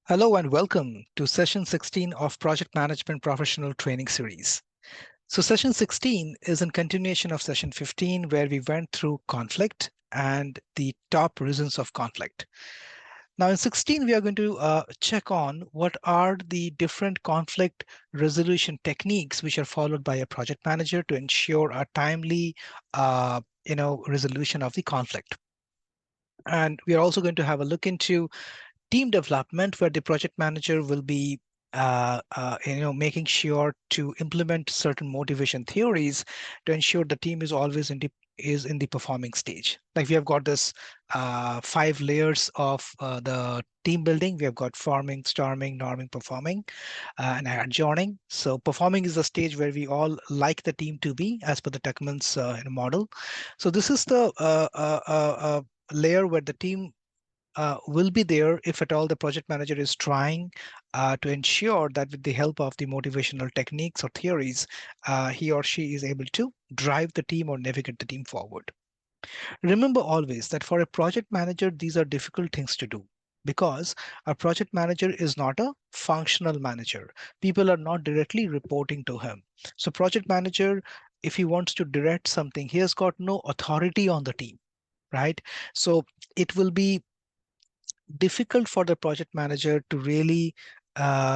Hello and welcome to session 16 of Project Management Professional Training Series. So session 16 is in continuation of session 15, where we went through conflict and the top reasons of conflict. Now in 16, we are going to check on what are the different conflict resolution techniques which are followed by a project manager to ensure a timely resolution of the conflict. And we are also going to have a look into team development, where the project manager will be making sure to implement certain motivation theories to ensure the team is always in the performing stage. Like we have got this 5 layers of the team building. We have got forming, storming, norming, performing, and adjourning. So performing is the stage where we all like the team to be as per the Tuckman's model. So this is the layer where the team will be there if at all the project manager is trying to ensure that with the help of the motivational techniques or theories, he or she is able to drive the team or navigate the team forward. Remember always that for a project manager, these are difficult things to do because a project manager is not a functional manager. People are not directly reporting to him. So project manager, if he wants to direct something, he has got no authority on the team, right? So it will be difficult for the project manager to really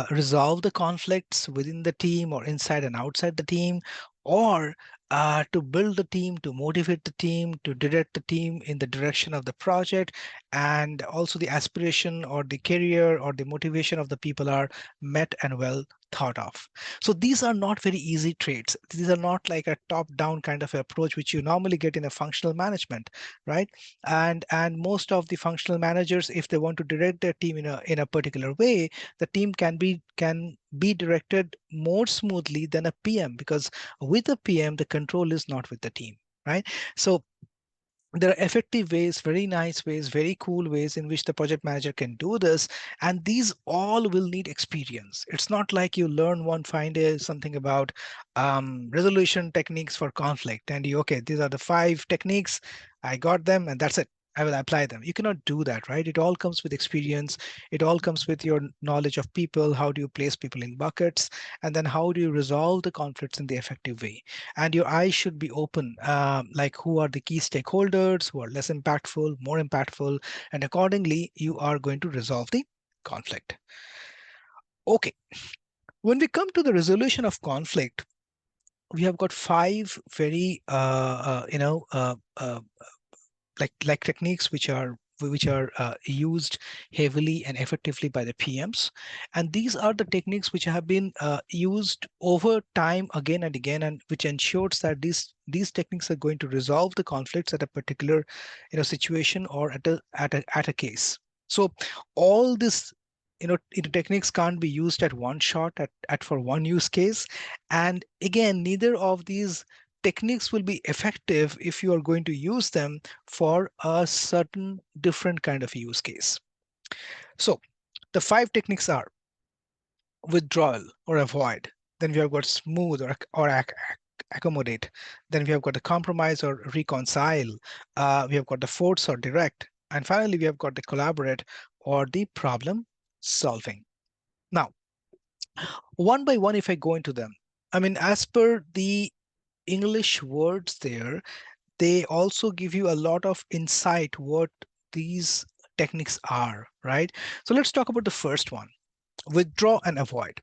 resolve the conflicts within the team or inside and outside the team, or to build the team, to motivate the team, to direct the team in the direction of the project, and also the aspiration or the career or the motivation of the people are met and well thought of. So these are not very easy traits. These are not like a top-down kind of approach which you normally get in a functional management, right? And most of the functional managers, if they want to direct their team in a particular way, the team can be directed more smoothly than a PM, because with a PM the control is not with the team, right? So there are effective ways, very nice ways, very cool ways in which the project manager can do this. And these all will need experience. It's not like you learn one fine day something about resolution techniques for conflict and you, okay, these are the 5 techniques. I got them and that's it. I will apply them. You cannot do that, right? It all comes with experience. It all comes with your knowledge of people. How do you place people in buckets? And then how do you resolve the conflicts in the effective way? And your eyes should be open, like who are the key stakeholders, who are less impactful, more impactful, and accordingly you are going to resolve the conflict. Okay, when we come to the resolution of conflict, we have got 5 very like techniques which are used heavily and effectively by the PMs. And these are the techniques which have been used over time again and again, and which ensures that these techniques are going to resolve the conflicts at a particular situation or at a case. So all this techniques can't be used at one shot at for one use case. And again, neither of these techniques will be effective if you are going to use them for a certain different kind of use case. So the 5 techniques are withdrawal or avoid. Then we have got smooth or accommodate. Then we have got the compromise or reconcile. We have got the force or direct. And finally, we have got the collaborate or the problem solving. Now, one by one, if I go into them, I mean, as per the English words there, they also give you a lot of insight what these techniques are, right? So let's talk about the first one, withdraw and avoid.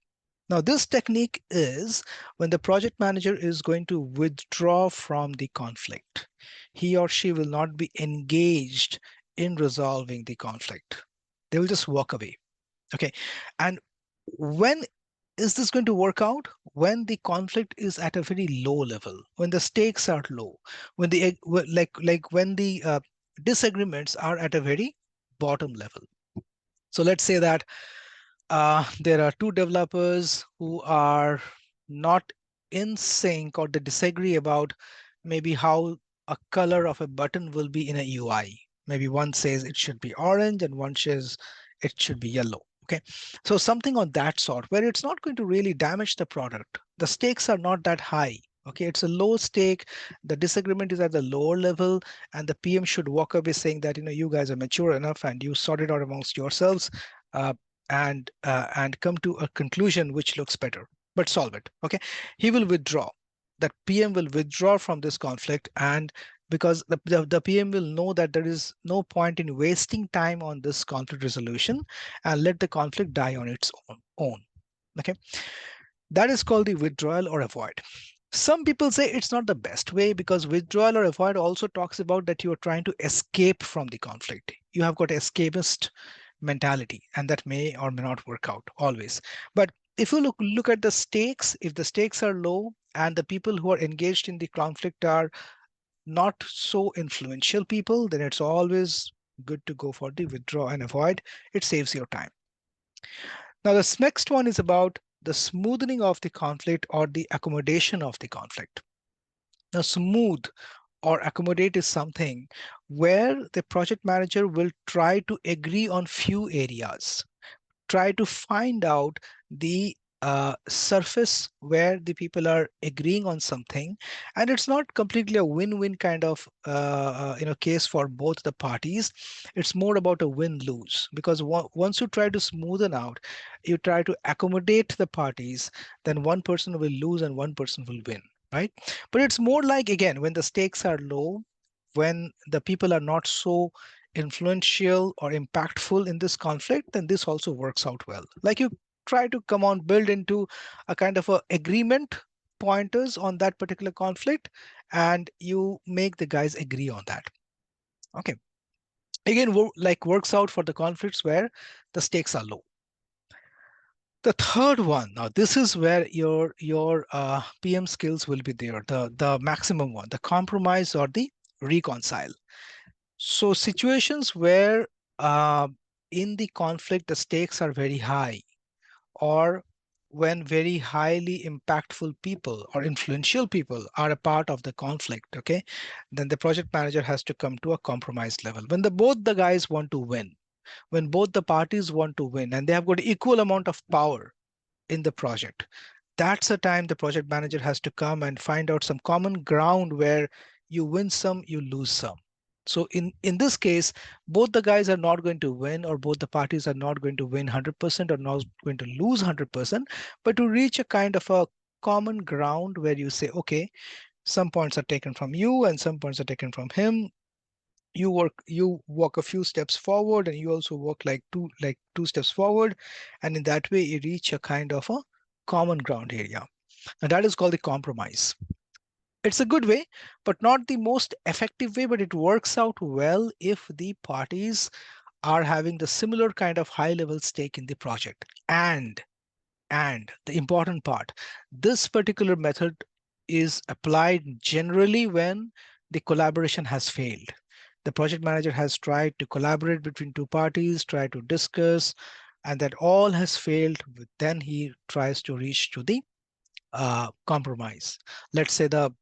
Now, this technique is when the project manager is going to withdraw from the conflict. He or she will not be engaged in resolving the conflict. They will just walk away. Okay. And when is this going to work out? When the conflict is at a very low level, when the stakes are low, when the when the disagreements are at a very bottom level. So let's say that there are 2 developers who are not in sync, or they disagree about maybe how a color of a button will be in a UI. Maybe one says it should be orange and one says it should be yellow. Okay, so something on that sort where it's not going to really damage the product. The stakes are not that high. Okay, it's a low stake. The disagreement is at the lower level, and the PM should walk away saying that you guys are mature enough and you sort it out amongst yourselves. and come to a conclusion which looks better, but solve it. Okay, he will withdraw. That PM will withdraw from this conflict, and because the PM will know that there is no point in wasting time on this conflict resolution, and let the conflict die on its own. Okay, that is called the withdrawal or avoid. Some people say it's not the best way because withdrawal or avoid also talks about that you are trying to escape from the conflict. You have got escapist mentality, and that may or may not work out always. But if you look at the stakes, if the stakes are low and the people who are engaged in the conflict are not so influential people, then it's always good to go for the withdraw and avoid. It saves your time. Now, this next one is about the smoothing of the conflict or the accommodation of the conflict. Now, smooth or accommodate is something where the project manager will try to agree on few areas, try to find out the surface where the people are agreeing on something, and it's not completely a win-win kind of case for both the parties. It's more about a win-lose because once you try to smoothen out, you try to accommodate the parties, then one person will lose and one person will win, right? But it's more like, again, when the stakes are low, when the people are not so influential or impactful in this conflict, then this also works out well. Like you try to come on, build into a kind of a agreement pointers on that particular conflict, and you make the guys agree on that. Okay. Again, like works out for the conflicts where the stakes are low. The third one, now this is where your PM skills will be there, the maximum one, the compromise or the reconcile. So situations where uh, in the conflict the stakes are very high, or when very highly impactful people or influential people are a part of the conflict, okay, then the project manager has to come to a compromise level. When both the guys want to win, when both the parties want to win, and they have got equal amount of power in the project, that's the time the project manager has to come and find out some common ground where you win some, you lose some. So in this case, both the guys are not going to win, or both the parties are not going to win 100% or not going to lose 100%, but to reach a kind of a common ground where you say, okay, some points are taken from you and some points are taken from him. You walk a few steps forward and you also walk like two steps forward, and in that way you reach a kind of a common ground area, and that is called the compromise. It's a good way, but not the most effective way, but it works out well if the parties are having the similar kind of high level stake in the project. And the important part, this particular method is applied generally when the collaboration has failed. The project manager has tried to collaborate between two parties, try to discuss, and that all has failed. Then he tries to reach to the compromise. Let's say the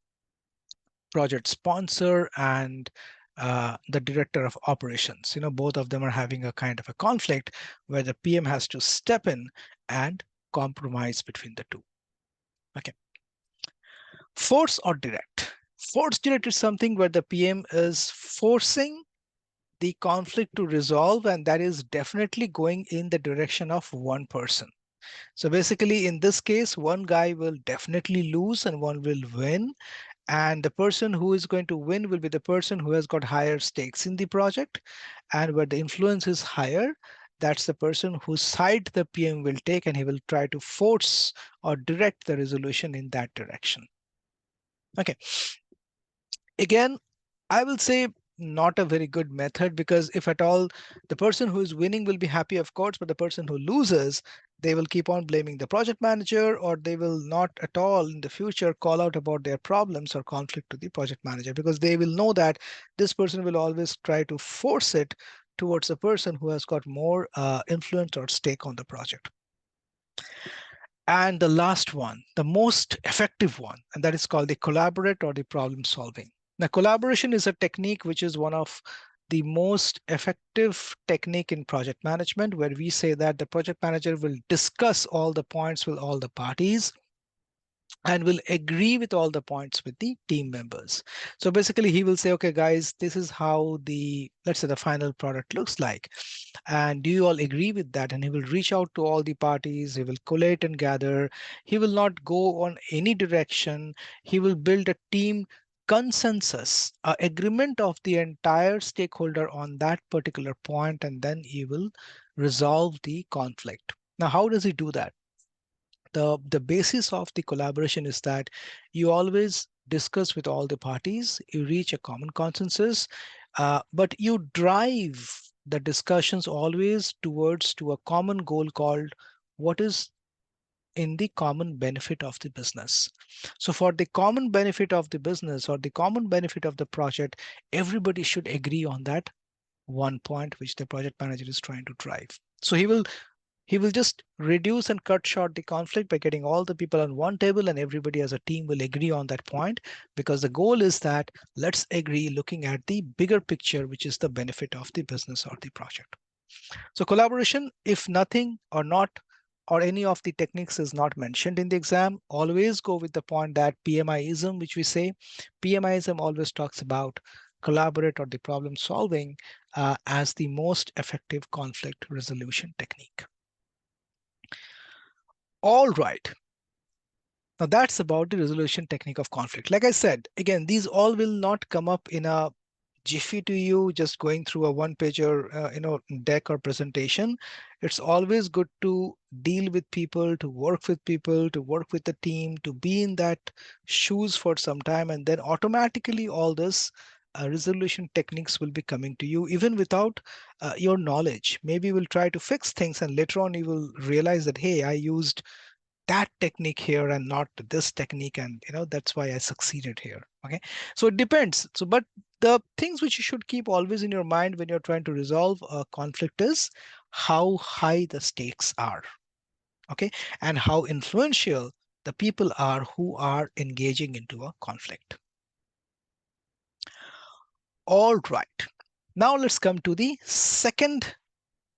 project sponsor and the director of operations. Both of them are having a kind of a conflict where the PM has to step in and compromise between the two. Okay. Force or direct. Force direct is something where the PM is forcing the conflict to resolve, and that is definitely going in the direction of one person. So basically, in this case, one guy will definitely lose and one will win. And the person who is going to win will be the person who has got higher stakes in the project. And where the influence is higher, that's the person whose side the PM will take, and he will try to force or direct the resolution in that direction. Okay. Again, I will say not a very good method, because if at all, the person who is winning will be happy, of course, but the person who loses, they will keep on blaming the project manager, or they will not at all in the future call out about their problems or conflict to the project manager, because they will know that this person will always try to force it towards the person who has got more influence or stake on the project. And the last one, the most effective one, and that is called the collaborate or the problem solving. Now, collaboration is a technique which is one of the most effective technique in project management, where we say that the project manager will discuss all the points with all the parties, and will agree with all the points with the team members. So basically, he will say, okay, guys, this is how the, let's say, the final product looks like. And do you all agree with that? And he will reach out to all the parties, he will collate and gather. He will not go on any direction. He will build a team consensus, agreement of the entire stakeholder on that particular point, and then he will resolve the conflict. Now, how does he do that? The basis of the collaboration is that you always discuss with all the parties, you reach a common consensus, but you drive the discussions always towards to a common goal called what is in the common benefit of the business. So for the common benefit of the business or the common benefit of the project, everybody should agree on that one point which the project manager is trying to drive. So he will just reduce and cut short the conflict by getting all the people on one table, and everybody as a team will agree on that point, because the goal is that let's agree looking at the bigger picture, which is the benefit of the business or the project. So collaboration, if nothing or not, or any of the techniques is not mentioned in the exam, always go with the point that PMIism, which we say, PMIism always talks about collaborate or the problem solving as the most effective conflict resolution technique. All right. Now that's about the resolution technique of conflict. Like I said, again, these all will not come up in a jiffy to you, just going through a one pager, deck or presentation. It's always good to deal with people, to work with people, to work with the team, to be in that shoes for some time, and then automatically all this resolution techniques will be coming to you even without your knowledge. Maybe you will try to fix things, and later on you will realize that, hey, I used that technique here and not this technique, and that's why I succeeded here. Okay, so it depends. So but the things which you should keep always in your mind when you're trying to resolve a conflict is how high the stakes are, okay, and how influential the people are who are engaging into a conflict. All right, now let's come to the second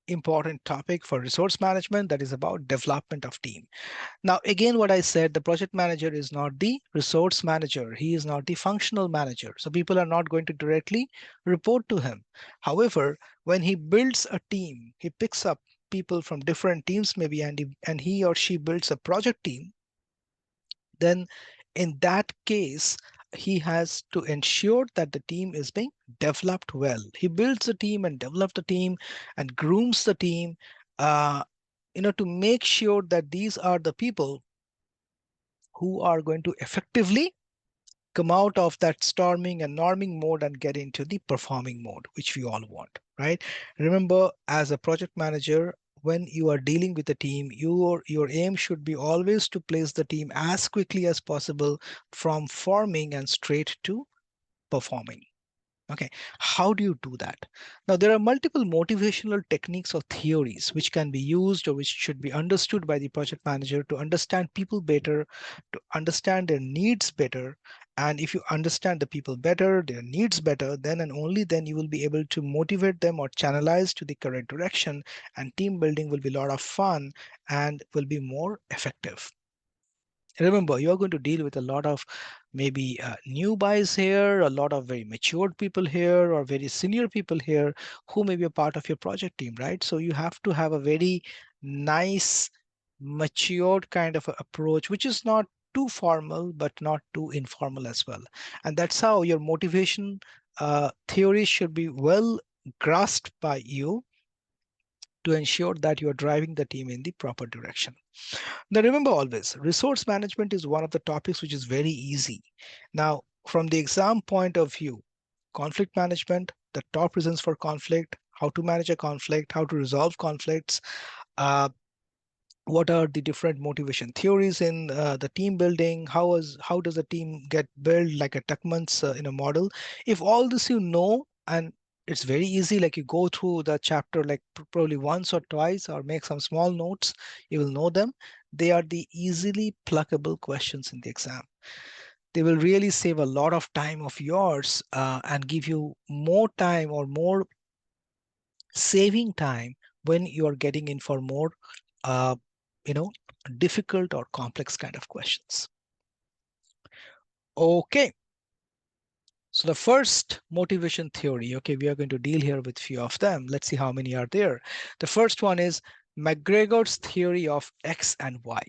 important topic for resource management, that is about development of team. Now, again, what I said, the project manager is not the resource manager. He is not the functional manager. So people are not going to directly report to him. However, when he builds a team, he picks up people from different teams maybe, and he or she builds a project team, then in that case, he has to ensure that the team is being developed well. He builds the team and develops the team and grooms the team, uh, to make sure that these are the people who are going to effectively come out of that storming and norming mode and get into the performing mode, which we all want, right? Remember, as a project manager, when you are dealing with a team, your aim should be always to place the team as quickly as possible from forming and straight to performing. Okay, how do you do that? Now, there are multiple motivational techniques or theories which can be used or which should be understood by the project manager to understand people better, to understand their needs better. And if you understand the people better, their needs better, then and only then you will be able to motivate them or channelize to the correct direction. And team building will be a lot of fun and will be more effective. Remember, you're going to deal with a lot of maybe new buys here, a lot of very matured people here, or very senior people here who may be a part of your project team, right? So you have to have a very nice, matured kind of approach, which is not too formal, but not too informal as well. And that's how your motivation theory should be well grasped by you to ensure that you are driving the team in the proper direction. Now, remember always, resource management is one of the topics which is very easy. Now, from the exam point of view, conflict management, the top reasons for conflict, how to manage a conflict, how to resolve conflicts, uh, what are the different motivation theories in the team building, how does a team get built like a Tuckman's model. If all this you know, and it's very easy, like you go through the chapter like probably once or twice or make some small notes, you will know them. They are the easily pluckable questions in the exam. They will really save a lot of time of yours and give you more time or more saving time when you are getting in for more uh, you know difficult or complex kind of questions. Okay. So the first motivation theory, okay, we are going to deal here with few of them. Let's see how many are there. The first one is McGregor's theory of X and Y.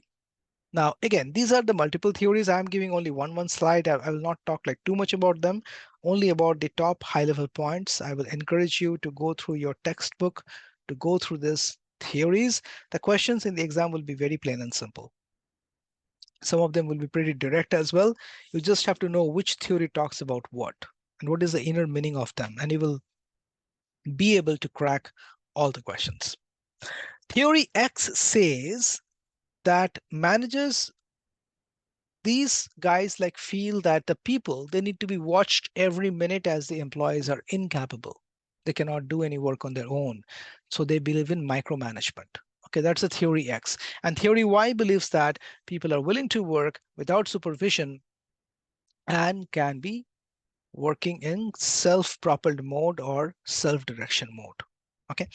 Now, again, these are the multiple theories. I'm giving only one slide. I will not talk like too much about them, only about the top high level points. I will encourage you to go through your textbook to go through these theories. The questions in the exam will be very plain and simple. Some of them will be pretty direct as well. You just have to know which theory talks about what and what is the inner meaning of them, and you will be able to crack all the questions. Theory X says that managers, these guys like feel that the people, they need to be watched every minute as the employees are incapable. They cannot do any work on their own. So they believe in micromanagement. Okay, that's the theory X. And theory Y believes that people are willing to work without supervision and can be working in self-propelled mode or self-direction mode. Okay.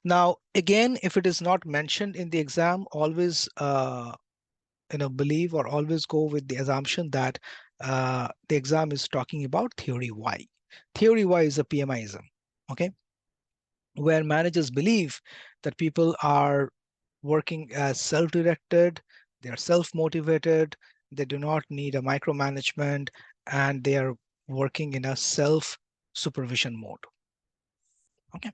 Now, again, if it is not mentioned in the exam, always believe or always go with the assumption that the exam is talking about theory Y. Theory Y is a PMIism, okay, where managers believe that people are working as self-directed, they are self-motivated, they do not need a micromanagement, and they are working in a self-supervision mode. Okay.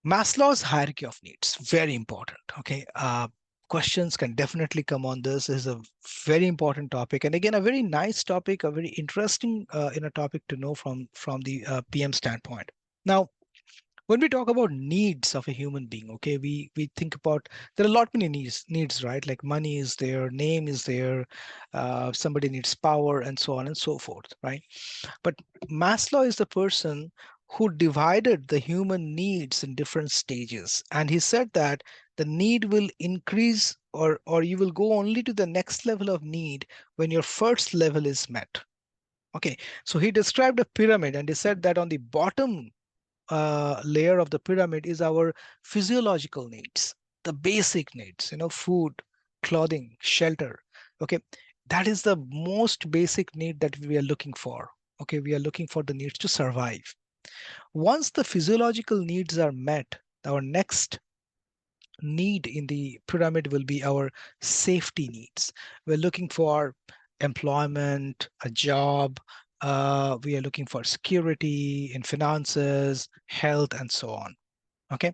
Maslow's hierarchy of needs, very important. Okay. Questions can definitely come on this. This is a very important topic. And again, a very nice topic, a very interesting topic to know from the PM standpoint. Now, when we talk about needs of a human being, okay, we think about, there are a lot many needs, right? Like money is there, name is there, somebody needs power, and so on and so forth, right? But Maslow is the person who divided the human needs in different stages, and he said that the need will increase, or you will go only to the next level of need when your first level is met. Okay, so he described a pyramid, and he said that on the bottom layer of the pyramid is our physiological needs, the basic needs, food, clothing, shelter. Okay, that is the most basic need that we are looking for. Okay, we are looking for the needs to survive. Once the physiological needs are met, our next need in the pyramid will be our safety needs. We're looking for employment, a job. We are looking for security in finances, health, and so on. Okay.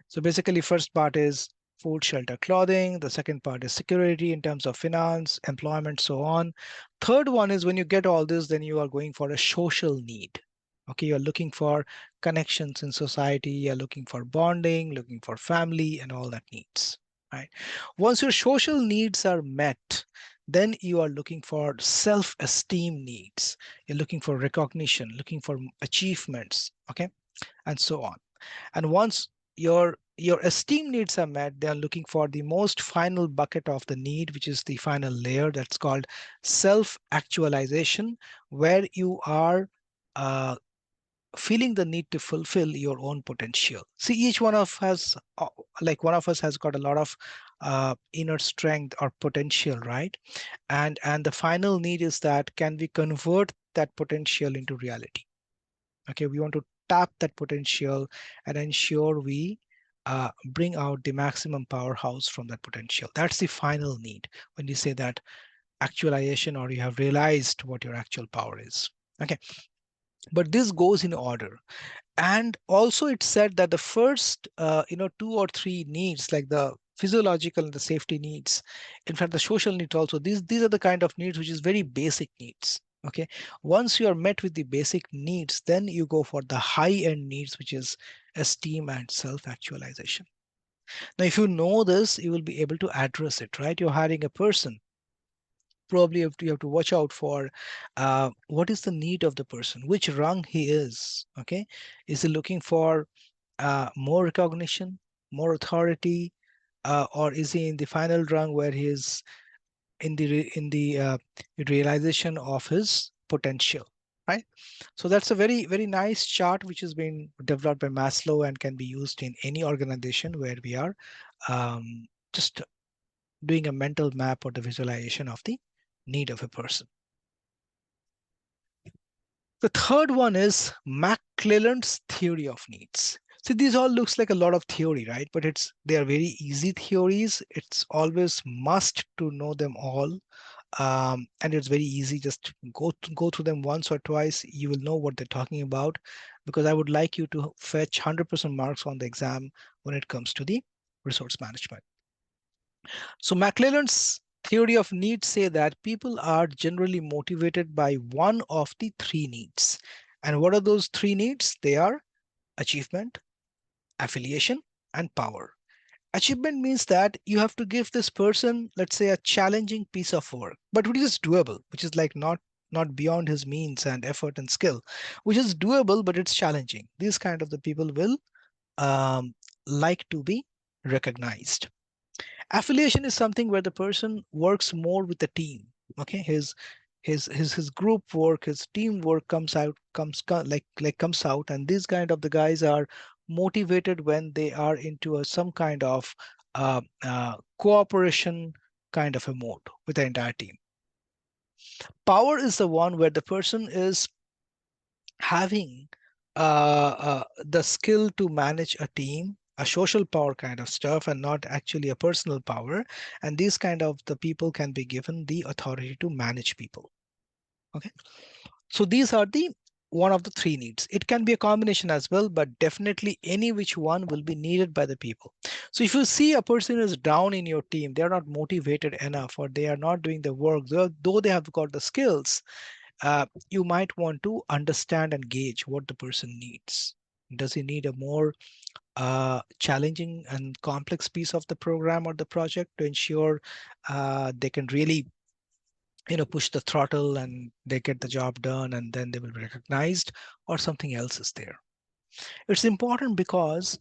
So basically, first part is food, shelter, clothing. The second part is security in terms of finance, employment, so on. Third one is when you get all this, then you are going for a social need. Okay, you're looking for connections in society, you're looking for bonding, looking for family, and all that needs. Right. Once your social needs are met, then you are looking for self-esteem needs. You're looking for recognition, looking for achievements, okay, and so on. And once your esteem needs are met, they are looking for the most final bucket of the need, which is the final layer, that's called self-actualization, where you are feeling the need to fulfill your own potential. See, each one of us, like one of us has got a lot of inner strength or potential, right? And the final need is that can we convert that potential into reality? Okay, we want to tap that potential and ensure we bring out the maximum powerhouse from that potential. That's the final need when you say that actualization, or you have realized what your actual power is. Okay, but this goes in order. And also it said that the first two or three needs, like the physiological and the safety needs, in fact the social needs also, these are the kind of needs which is very basic needs. Okay, once you are met with the basic needs, then you go for the high end needs, which is esteem and self actualization. Now if you know this, you will be able to address it, right? You're hiring a person, probably you have to watch out for what is the need of the person, which rung he is. Is he looking for more recognition, more authority, or is he in the final rung where he is in the realization of his potential, right? So that's a very very nice chart which has been developed by Maslow and can be used in any organization where we are just doing a mental map or the visualization of the need of a person. The third one is McClelland's theory of needs. So these all looks like a lot of theory, right? But they are very easy theories. It's always must to know them all. And it's very easy. Just go through them once or twice. You will know what they're talking about, because I would like you to fetch 100% marks on the exam when it comes to the resource management. So McClelland's theory of needs say that people are generally motivated by one of the three needs. And what are those three needs? They are achievement, affiliation, and power. Achievement means that you have to give this person, let's say, a challenging piece of work, but which is doable, which is like not beyond his means and effort and skill, which is doable, but it's challenging. These kind of the people will um, like to be recognized. Affiliation is something where the person works more with the team. Okay, his group work, his teamwork comes out, and these kind of the guys are motivated when they are into some kind of cooperation kind of a mode with the entire team. Power is the one where the person is having the skill to manage a team, a social power kind of stuff, and not actually a personal power. And these kind of the people can be given the authority to manage people. Okay, so these are the one of the three needs. It can be a combination as well, but definitely any which one will be needed by the people. So if you see a person is down in your team, they are not motivated enough, or they are not doing the work, though they have got the skills, you might want to understand and gauge what the person needs. Does he need a more challenging and complex piece of the program or the project to ensure they can really push the throttle and they get the job done and then they will be recognized, or something else is there? It's important because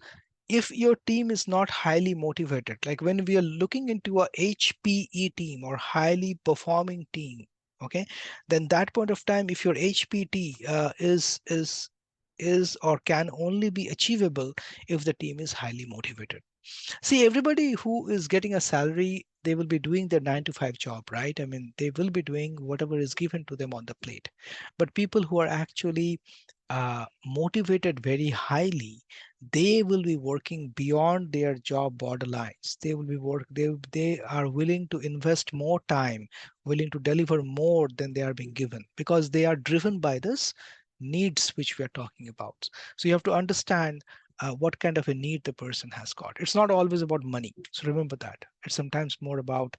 if your team is not highly motivated, like when we are looking into a HPE team or highly performing team, okay, then that point of time, if your HPT is or can only be achievable if the team is highly motivated. See, everybody who is getting a salary, they will be doing their 9 to 5 job, right? I mean, they will be doing whatever is given to them on the plate. But people who are actually motivated very highly, they will be working beyond their job borderlines. They will be they are willing to invest more time, willing to deliver more than they are being given, because they are driven by this needs which we are talking about. So you have to understand what kind of a need the person has got. It's not always about money. So remember that. It's sometimes more about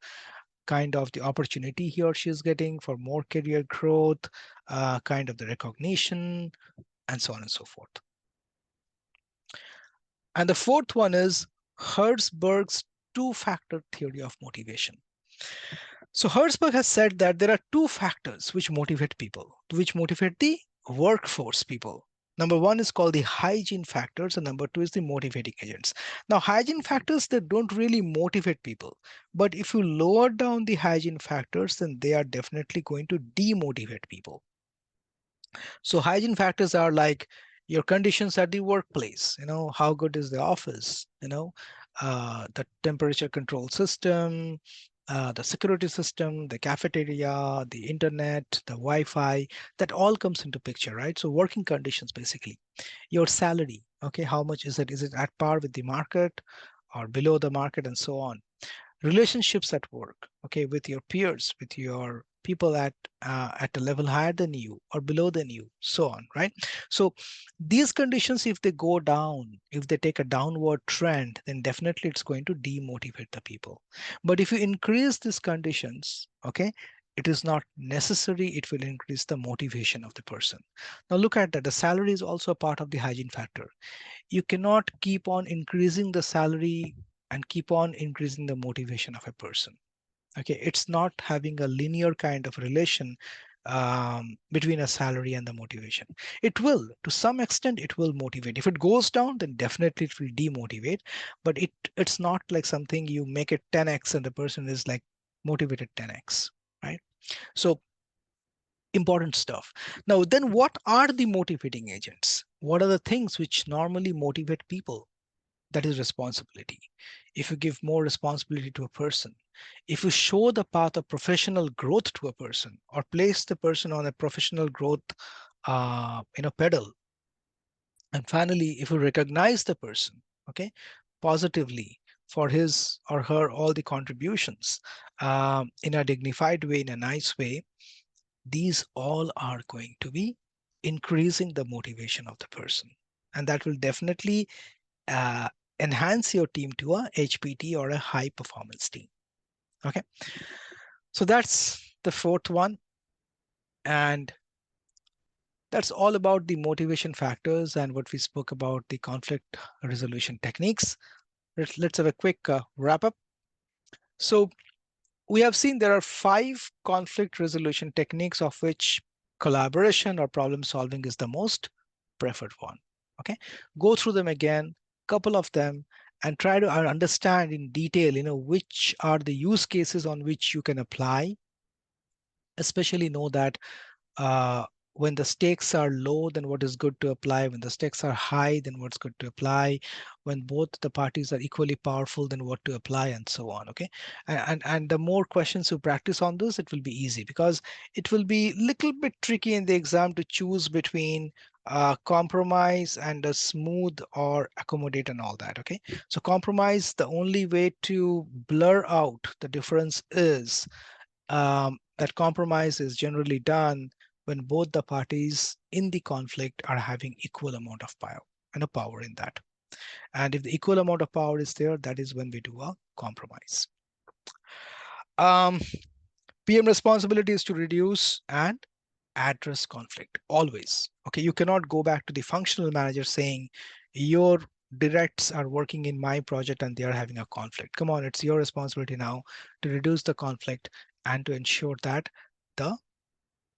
kind of the opportunity he or she is getting for more career growth, kind of the recognition, and so on and so forth. And the fourth one is Herzberg's two-factor theory of motivation. So Herzberg has said that there are two factors which motivate people, which motivate the workforce people. Number one is called the hygiene factors, and number two is the motivating agents. Now, hygiene factors, they don't really motivate people, but if you lower down the hygiene factors, then they are definitely going to demotivate people. So hygiene factors are like your conditions at the workplace, how good is the office, the temperature control system, the security system, the cafeteria, the internet, the Wi-Fi, that all comes into picture, right? So working conditions, basically. Your salary, okay, how much is it? Is it at par with the market or below the market, and so on? Relationships at work, okay, with your peers, with your people at a level higher than you or below than you, so on, right? So these conditions, if they go down, if they take a downward trend, then definitely it's going to demotivate the people. But if you increase these conditions, okay, it is not necessary, it will increase the motivation of the person. Now look at that, the salary is also a part of the hygiene factor. You cannot keep on increasing the salary and keep on increasing the motivation of a person. Okay, it's not having a linear kind of relation between a salary and the motivation. It will, to some extent, it will motivate. If it goes down, then definitely it will demotivate. But it's not like something you make it 10x and the person is like motivated 10x, right? So important stuff. Now, then what are the motivating agents? What are the things which normally motivate people? that is responsibility. If you give more responsibility to a person, if you show the path of professional growth to a person or place the person on a professional growth pedal, and finally, if you recognize the person, okay, positively for his or her all the contributions in a dignified way, in a nice way, these all are going to be increasing the motivation of the person. And that will definitely uh, enhance your team to a HPT or a high performance team. Okay. So that's the fourth one. And that's all about the motivation factors and what we spoke about the conflict resolution techniques. Let's have a quick wrap up. So we have seen there are 5 conflict resolution techniques, of which collaboration or problem solving is the most preferred one. Okay, go through them again, couple of them, and try to understand in detail, which are the use cases on which you can apply. Especially know that uh, when the stakes are low, then what is good to apply? When the stakes are high, then what's good to apply? When both the parties are equally powerful, then what to apply, and so on. Okay, and the more questions you practice on this, it will be easy, because it will be a little bit tricky in the exam to choose between compromise and a smooth or accommodate and all that. Okay, so compromise, the only way to blur out the difference is that compromise is generally done when both the parties in the conflict are having equal amount of power and a power in that. And if the equal amount of power is there, that is when we do a compromise. Um, PM responsibility is to reduce and address conflict always. Okay, you cannot go back to the functional manager saying your directs are working in my project and they are having a conflict. Come on, it's your responsibility now to reduce the conflict and to ensure that the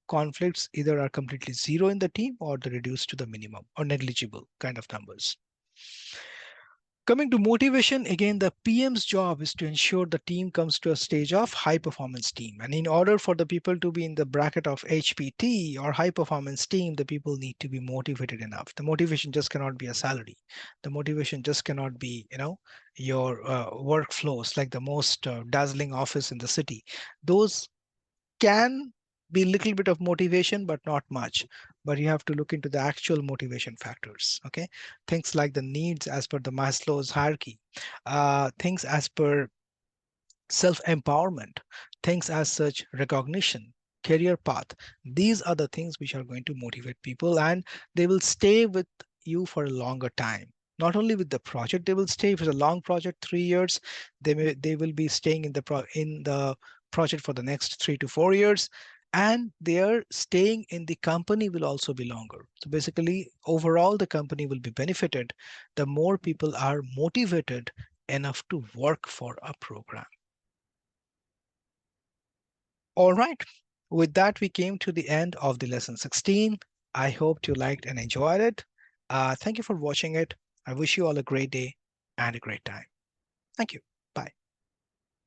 conflicts either are completely zero in the team or they're reduced to the minimum or negligible kind of numbers. Coming to motivation, again, the PM's job is to ensure the team comes to a stage of high performance team. And in order for the people to be in the bracket of HPT or high performance team, the people need to be motivated enough. The motivation just cannot be a salary. The motivation just cannot be, your workflows like the most dazzling office in the city. Those can be a little bit of motivation, but not much. But you have to look into the actual motivation factors. Okay, things like the needs as per the Maslow's hierarchy, things as per self-empowerment, things as such recognition, career path. These are the things which are going to motivate people, and they will stay with you for a longer time. Not only with the project, they will stay. If it's a long project, 3 years, they will be staying in the project for the next 3 to 4 years, and their staying in the company will also be longer. So basically, overall, the company will be benefited the more people are motivated enough to work for a program. All right. With that, we came to the end of the lesson 16. I hope you liked and enjoyed it. Thank you for watching it. I wish you all a great day and a great time. Thank you.